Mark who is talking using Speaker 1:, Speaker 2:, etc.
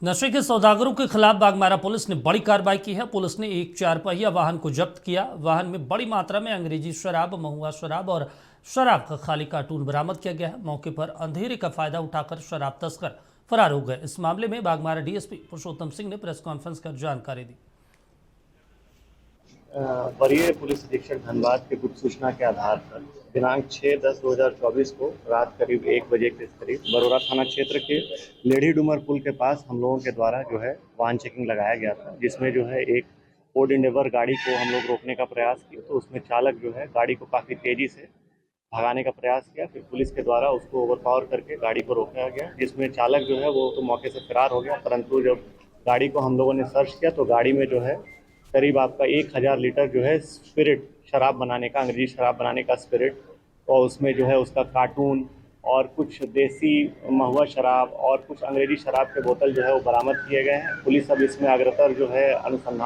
Speaker 1: नशे के सौदागरों के खिलाफ बागमारा पुलिस ने बड़ी कार्रवाई की है। पुलिस ने एक 4 पहिया वाहन को जब्त किया। वाहन में बड़ी मात्रा में अंग्रेजी शराब, महुआ शराब और शराब का खाली कार्टून बरामद किया गया है। मौके पर अंधेरे का फायदा उठाकर शराब तस्कर फरार हो गए। इस मामले में बागमारा डीएसपी पुरुषोत्तम सिंह ने प्रेस कॉन्फ्रेंस कर जानकारी दी।
Speaker 2: वरीय पुलिस अधीक्षक धनबाद की गुप्त सूचना के आधार पर दिनांक 6/10/2024 को रात करीब 1 बजे के करीब बरोरा थाना क्षेत्र के लेढ़ी डूमर पुल के पास हम लोगों के द्वारा जो है वाहन चेकिंग लगाया गया था, जिसमें जो है एक फोर्ड एंडेवर गाड़ी को हम लोग रोकने का प्रयास किया। तो उसमें चालक जो है गाड़ी को काफ़ी तेज़ी से भगाने का प्रयास किया। फिर पुलिस के द्वारा उसको ओवरपावर करके गाड़ी को रोका गया, जिसमें चालक जो है वो तो मौके से फरार हो गया। परंतु जब गाड़ी को हम लोगों ने सर्च किया तो गाड़ी में जो है करीब आपका 1000 लीटर जो है स्पिरिट शराब बनाने का, अंग्रेजी शराब बनाने का स्पिरिट, और उसमें जो है उसका कार्टून और कुछ देसी महुआ शराब और कुछ अंग्रेजी शराब के बोतल जो है वो बरामद किए गए हैं। पुलिस अब इसमें अग्रतर जो है अनुसंधान